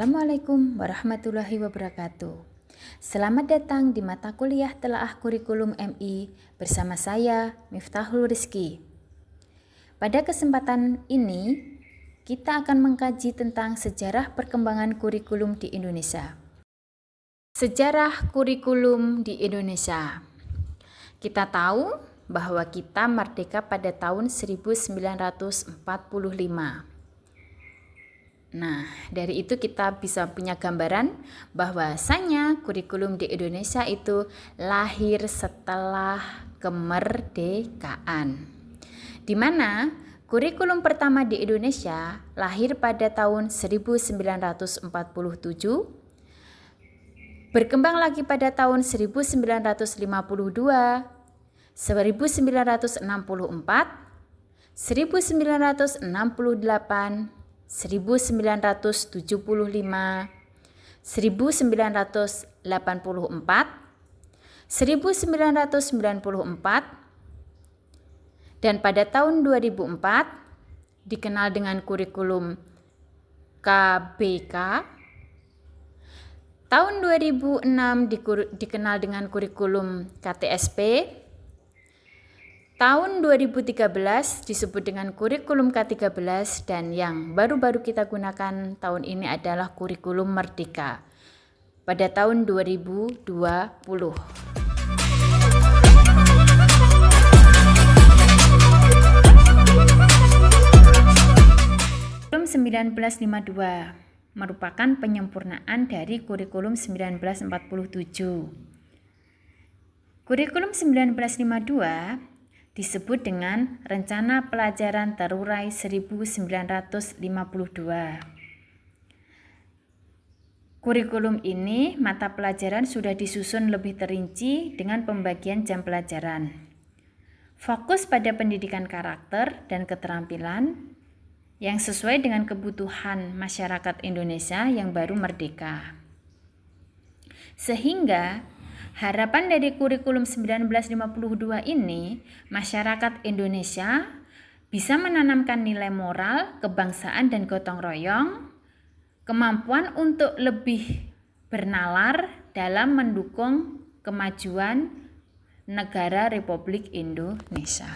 Assalamualaikum warahmatullahi wabarakatuh. Selamat datang di mata kuliah Telaah Kurikulum MI bersama saya, Miftahul Rizki. Pada kesempatan ini, kita akan mengkaji tentang sejarah perkembangan kurikulum di Indonesia. Sejarah kurikulum di Indonesia. Kita tahu bahwa kita merdeka pada tahun 1945. Nah, dari itu kita bisa punya gambaran bahwasanya kurikulum di Indonesia itu lahir setelah kemerdekaan. Di mana kurikulum pertama di Indonesia lahir pada tahun 1947, berkembang lagi pada tahun 1952, 1964, 1968, 1975, 1984, 1994, dan pada tahun 2004 dikenal dengan kurikulum KBK. Tahun 2006 dikenal dengan kurikulum KTSP. Tahun 2013 disebut dengan kurikulum K13 dan yang baru-baru kita gunakan tahun ini adalah kurikulum Merdeka pada tahun 2020. Kurikulum 1952 merupakan penyempurnaan dari kurikulum 1947. Kurikulum 1952 disebut dengan Rencana Pelajaran Terurai 1952. Kurikulum ini mata pelajaran sudah disusun lebih terinci dengan pembagian jam pelajaran. Fokus pada pendidikan karakter dan keterampilan yang sesuai dengan kebutuhan masyarakat Indonesia yang baru merdeka. Sehingga harapan dari kurikulum 1952 ini, masyarakat Indonesia bisa menanamkan nilai moral, kebangsaan dan gotong royong, kemampuan untuk lebih bernalar dalam mendukung kemajuan negara Republik Indonesia.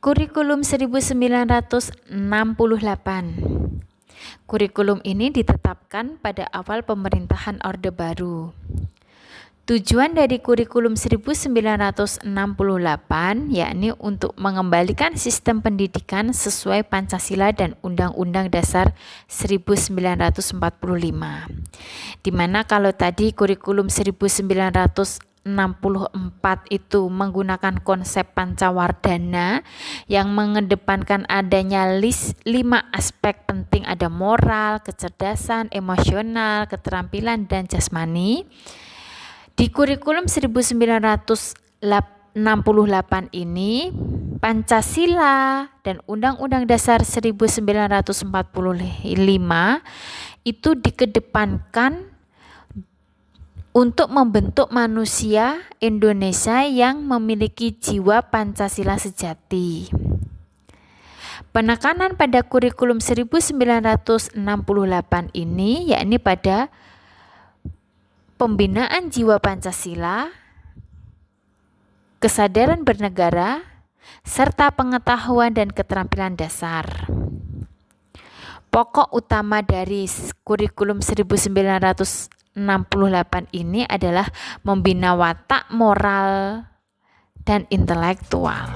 Kurikulum 1968. Kurikulum ini ditetapkan pada awal pemerintahan Orde Baru. Tujuan dari kurikulum 1968 yakni untuk mengembalikan sistem pendidikan sesuai Pancasila dan Undang-Undang Dasar 1945. Di mana kalau tadi kurikulum 1964 itu menggunakan konsep Pancawardhana yang mengedepankan adanya 5 aspek penting, ada moral, kecerdasan, emosional, keterampilan, dan jasmani. Di kurikulum 1968 ini Pancasila dan Undang-Undang Dasar 1945 itu dikedepankan untuk membentuk manusia Indonesia yang memiliki jiwa Pancasila sejati. Penekanan pada kurikulum 1968 ini yakni pada pembinaan jiwa Pancasila, kesadaran bernegara, serta pengetahuan dan keterampilan dasar. Pokok utama dari kurikulum 1968 ini adalah membina watak moral dan intelektual.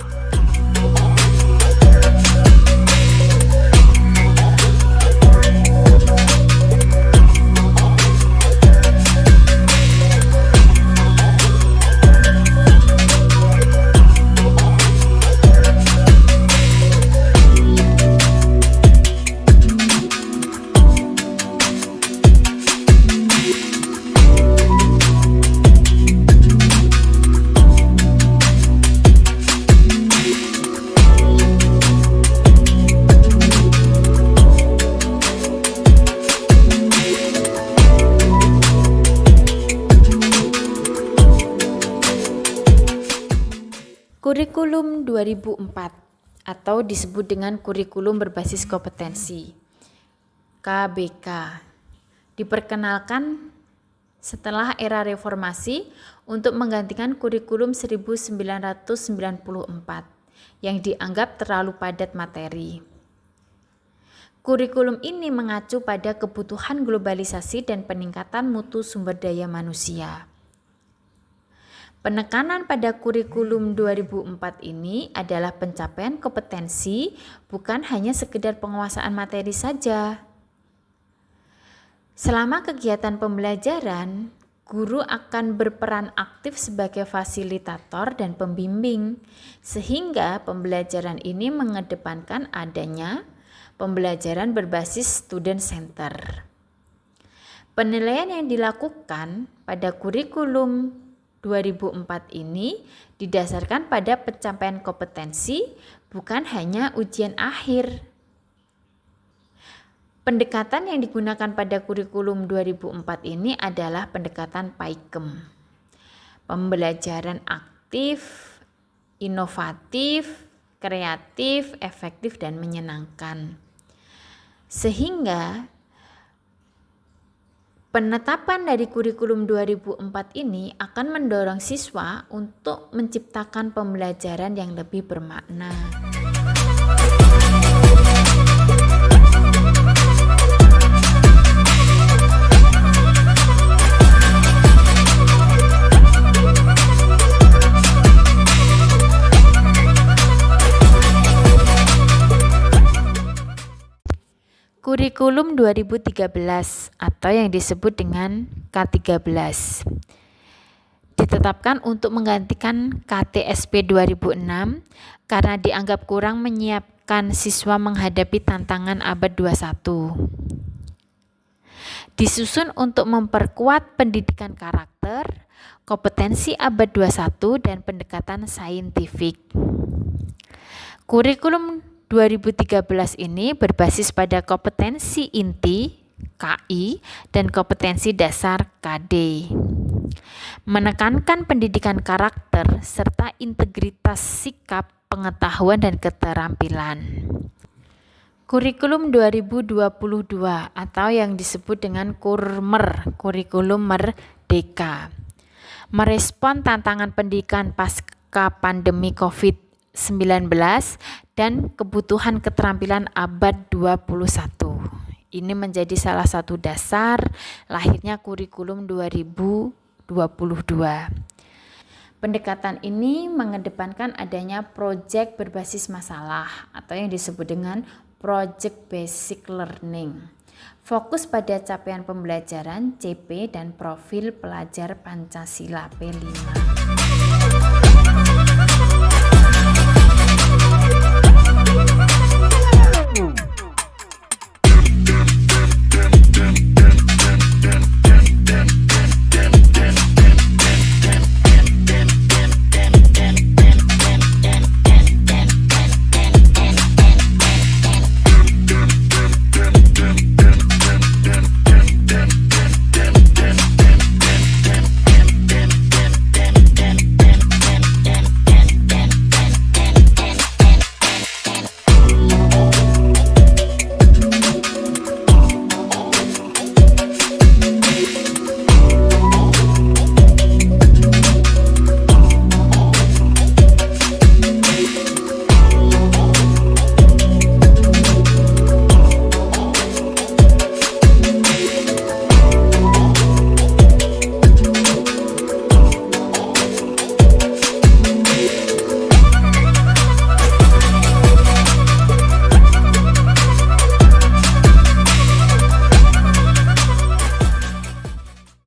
Kurikulum 2004 atau disebut dengan kurikulum berbasis kompetensi KBK diperkenalkan setelah era reformasi untuk menggantikan kurikulum 1994 yang dianggap terlalu padat materi. Kurikulum ini mengacu pada kebutuhan globalisasi dan peningkatan mutu sumber daya manusia. Penekanan pada kurikulum 2004 ini adalah pencapaian kompetensi, bukan hanya sekedar penguasaan materi saja. Selama kegiatan pembelajaran, guru akan berperan aktif sebagai fasilitator dan pembimbing, sehingga pembelajaran ini mengedepankan adanya pembelajaran berbasis student center. Penilaian yang dilakukan pada kurikulum 2004 ini didasarkan pada pencapaian kompetensi, bukan hanya ujian akhir. Pendekatan yang digunakan pada kurikulum 2004 ini adalah pendekatan PAIKEM. Pembelajaran aktif, inovatif, kreatif, efektif, dan menyenangkan. Sehingga penetapan dari kurikulum 2004 ini akan mendorong siswa untuk menciptakan pembelajaran yang lebih bermakna. Kurikulum 2013 atau yang disebut dengan K13 ditetapkan untuk menggantikan KTSP 2006 karena dianggap kurang menyiapkan siswa menghadapi tantangan abad 21. Disusun untuk memperkuat pendidikan karakter, kompetensi abad 21, dan pendekatan saintifik. Kurikulum 2013 ini berbasis pada kompetensi inti KI dan kompetensi dasar KD. Menekankan pendidikan karakter serta integritas sikap, pengetahuan, dan keterampilan. Kurikulum 2022 atau yang disebut dengan KURMER, kurikulum merdeka, merespon tantangan pendidikan pasca pandemi COVID-19 dan kebutuhan keterampilan abad 21. Ini menjadi salah satu dasar lahirnya kurikulum 2022. Pendekatan ini mengedepankan adanya proyek berbasis masalah atau yang disebut dengan Project Basic Learning. Fokus pada capaian pembelajaran CP dan profil pelajar Pancasila P5.